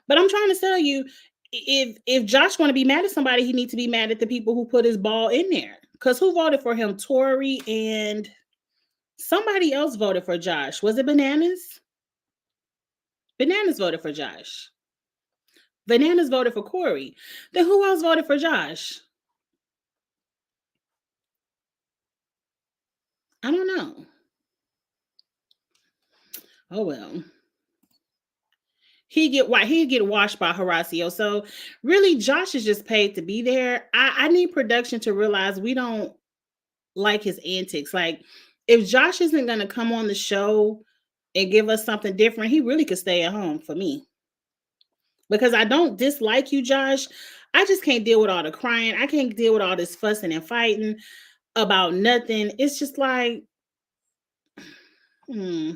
But I'm trying to tell you, if Josh want to be mad at somebody, he needs to be mad at the people who put his ball in there. Because who voted for him? Tori and somebody else voted for Josh. Was it Bananas? Bananas voted for Josh. Bananas voted for Corey. Then who else voted for Josh? I don't know. Oh well. He get washed by Horacio. So really, Josh is just paid to be there. I need production to realize we don't like his antics. Like if Josh isn't gonna come on the show and give us something different, he really could stay at home for me. Because I don't dislike you, Josh. I just can't deal with all the crying. I can't deal with all this fussing and fighting about nothing. It's just like, hmm.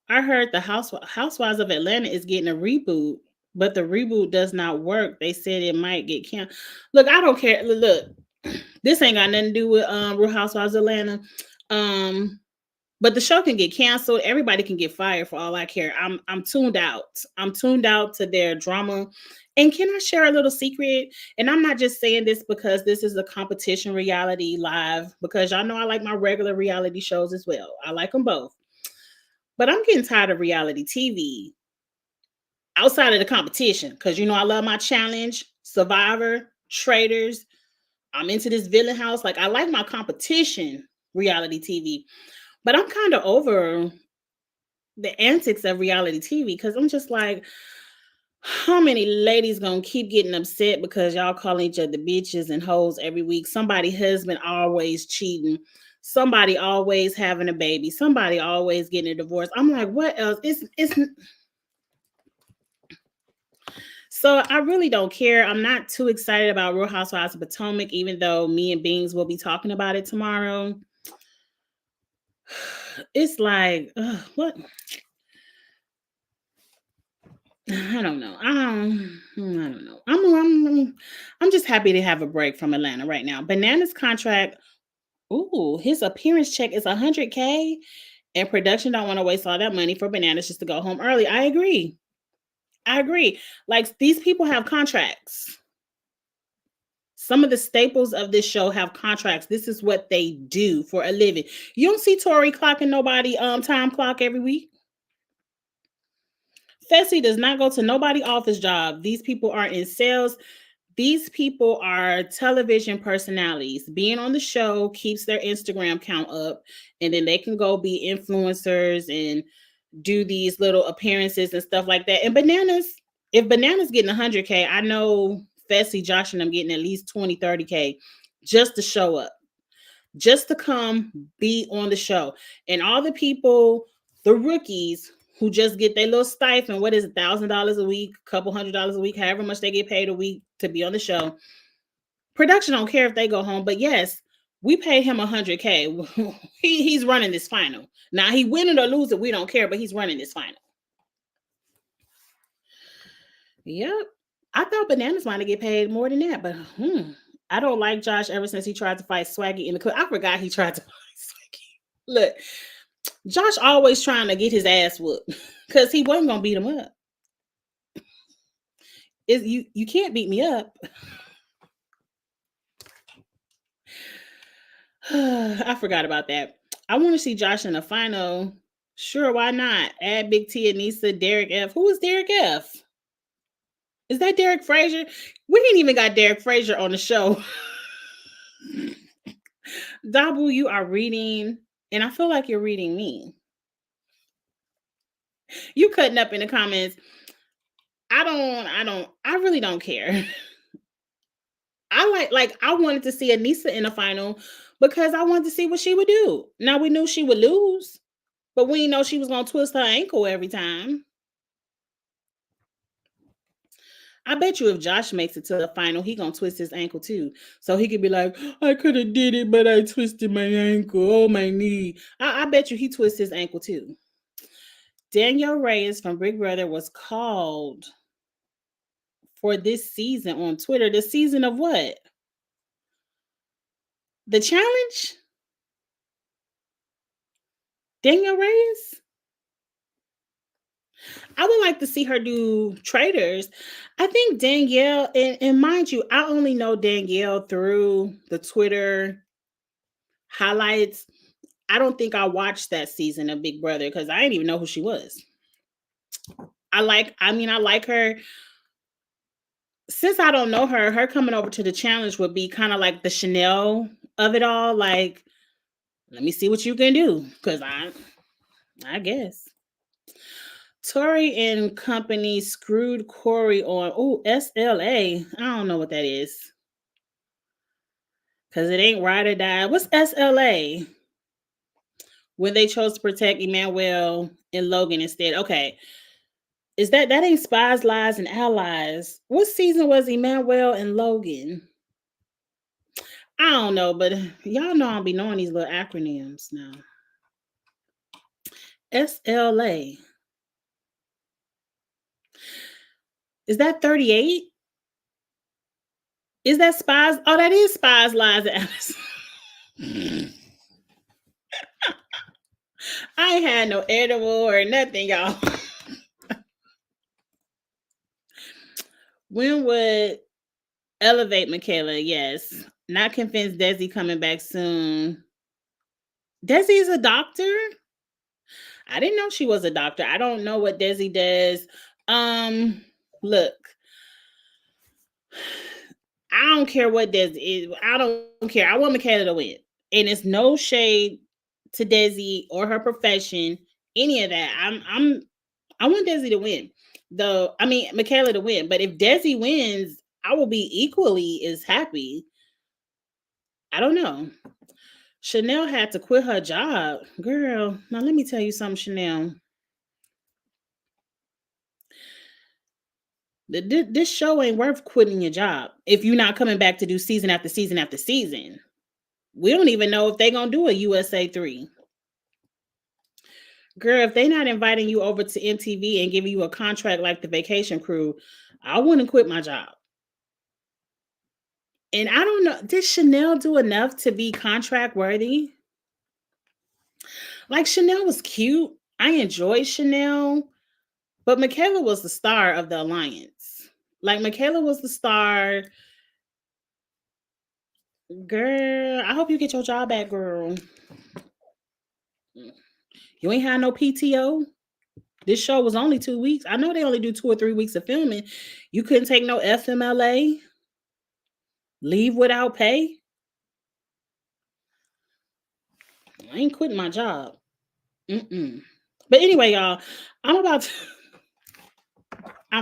I heard the Housewives of Atlanta is getting a reboot, but the reboot does not work. They said it might get canceled. Look, I don't care. Look, this ain't got nothing to do with Real Housewives of Atlanta. But the show can get canceled. Everybody can get fired for all I care. I'm tuned out. I'm tuned out to their drama. And can I share a little secret? And I'm not just saying this because this is a competition reality live, because y'all know I like my regular reality shows as well. I like them both. But I'm getting tired of reality TV outside of the competition because I love my challenge, Survivor, Traders. I'm into this villain house. Like I like my competition reality TV, but I'm kind of over the antics of reality TV because I'm just like, how many ladies gonna keep getting upset because y'all calling each other bitches and hoes every week? Somebody husband always cheating, somebody always having a baby, somebody always getting a divorce. I'm like, what else? It's So I really don't care. I'm not too excited about Real Housewives of Potomac, even though me and Beans will be talking about it tomorrow. It's like, what? I don't know. I don't know. I'm just happy to have a break from Atlanta right now. Bananas contract. Ooh, his appearance check is 100K, and production don't want to waste all that money for Bananas just to go home early. I agree. I agree. Like these people have contracts. Some of the staples of this show have contracts. This is what they do for a living. You don't see Tori clocking nobody time clock every week. Fessy does not go to nobody office job. These people are in sales. These people are television personalities. Being on the show keeps their Instagram count up, and then they can go be influencers and do these little appearances and stuff like that. And Bananas, if Bananas getting 100K, I know Fessy, Josh, and I'm getting at least 20, 30K just to show up, just to come be on the show. And all the people, the rookies who just get their little stipend, what is it, $1,000 a week, couple $100 a week, however much they get paid a week to be on the show. Production don't care if they go home, but yes, we paid him 100K. He's running this final. Now he win it or lose it, we don't care, but he's running this final. Yep. I thought Bananas might get paid more than that, but I don't like Josh ever since he tried to fight Swaggy in the clip. I forgot he tried to fight Swaggy. Look, Josh always trying to get his ass whooped because he wasn't gonna beat him up. You can't beat me up. I forgot about that. I want to see Josh in the final. Sure, why not? Add Big T, Anissa, Derek F. Who is Derek F? Is that Derek Frazier? We ain't even got Derek Frazier on the show. Dabu, you are reading, and I feel like you're reading me. You cutting up in the comments. I really don't care. I wanted to see Anissa in the final because I wanted to see what she would do. Now we knew she would lose, but we didn't know she was gonna twist her ankle every time. I bet you if Josh makes it to the final, he gonna twist his ankle too. So he could be like, I could have did it, but I twisted my ankle. Oh, my knee. I bet you he twists his ankle too. Danielle Reyes from Big Brother was called for this season on Twitter. The season of what? The challenge? Danielle Reyes? I would like to see her do Traitors. I think Danielle, and mind you, I only know Danielle through the Twitter highlights. I don't think I watched that season of Big Brother because I didn't even know who she was. I like her. Since I don't know her, her coming over to the challenge would be kind of like the Chanel of it all. Like, let me see what you can do. Cause I guess. Tori and company screwed Corey on SLA. I don't know what that is. Cause it ain't ride or die. What's SLA? When they chose to protect Emmanuel and Logan instead. Okay. Is that ain't Spies, Lies, and Allies? What season was Emmanuel and Logan? I don't know, but y'all know I'll be knowing these little acronyms now. SLA. Is that 38? Is that Spies? Oh, that is Spies, Lies, and Allies. I ain't had no edible or nothing, y'all. When would Elevate Michaela? Yes. Not convinced Desi coming back soon. Desi is a doctor? I didn't know she was a doctor. I don't know what Desi does. Look. I don't care what Desi is. I don't care. I want Michaela to win. And it's no shade to Desi or her profession, any of that. I want Desi to win. Michaela to win. But if Desi wins, I will be equally as happy. I don't know. Chanel had to quit her job. Girl, now let me tell you something, Chanel. This show ain't worth quitting your job if you're not coming back to do season after season after season. We don't even know if they're going to do a USA 3. Girl, if they not inviting you over to MTV and giving you a contract like the Vacation Crew, I wouldn't quit my job. And I don't know, did Chanel do enough to be contract worthy? Like, Chanel was cute. I enjoyed Chanel, but Michaela was the star of the alliance. Like, Michaela was the star. Girl, I hope you get your job back, girl. You ain't had no PTO. This show was only 2 weeks. I know they only do 2 or 3 weeks of filming. You couldn't take no FMLA, leave without pay. I ain't quitting my job. But anyway, y'all, I'm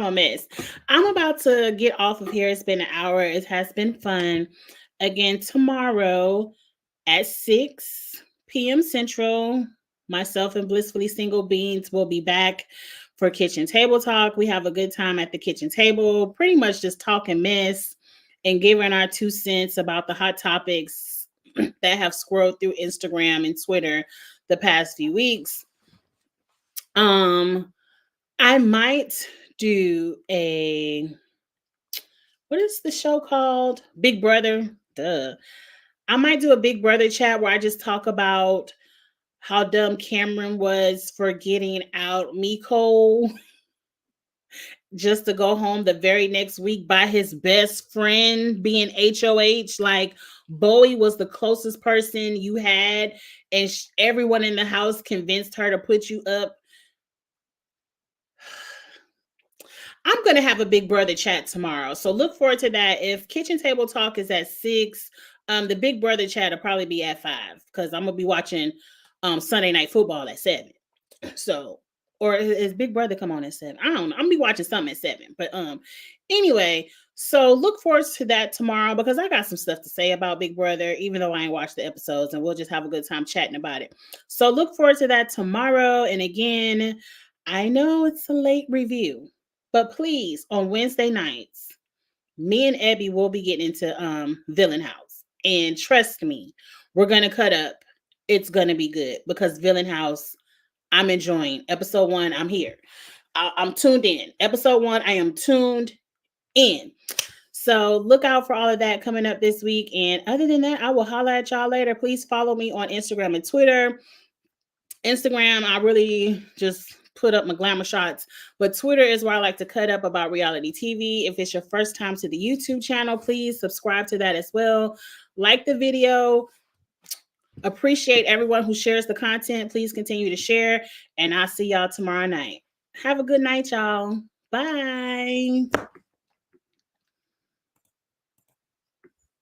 a mess. I'm about to get off of here. It's been an hour. It has been fun. Again, tomorrow at 6 p.m. Central, myself and Blissfully Single Beans will be back for Kitchen Table Talk. We have a good time at the kitchen table, pretty much just talking mess and giving our 2 cents about the hot topics that have scrolled through Instagram and Twitter the past few weeks. I might do what is the show called? Big Brother. Duh. I might do a Big Brother chat where I just talk about how dumb Cameron was for getting out Miko just to go home the very next week by his best friend being HOH. Like, Bowie was the closest person you had, and everyone in the house convinced her to put you up. I'm going to have a Big Brother chat tomorrow. So look forward to that. If Kitchen Table Talk is at 6, the Big Brother chat will probably be at 5 because I'm going to be watching Sunday Night Football at 7. So, or is Big Brother come on at 7? I don't know. I'm going to be watching something at 7. But anyway, so look forward to that tomorrow because I got some stuff to say about Big Brother, even though I ain't watched the episodes, and we'll just have a good time chatting about it. So look forward to that tomorrow. And again, I know it's a late review, but please, on Wednesday nights, me and Abby will be getting into Villain House. And trust me, we're going to cut up. It's going to be good because Villain House, I'm enjoying. Episode 1, I'm here. I'm tuned in. Episode 1, I am tuned in. So look out for all of that coming up this week. And other than that, I will holler at y'all later. Please follow me on Instagram and Twitter. Instagram, I really just put up my glamour shots. But Twitter is where I like to cut up about reality TV. If it's your first time to the YouTube channel, please subscribe to that as well. Like the video. Appreciate everyone who shares the content. Please continue to share. And I'll see y'all tomorrow night. Have a good night, y'all. Bye.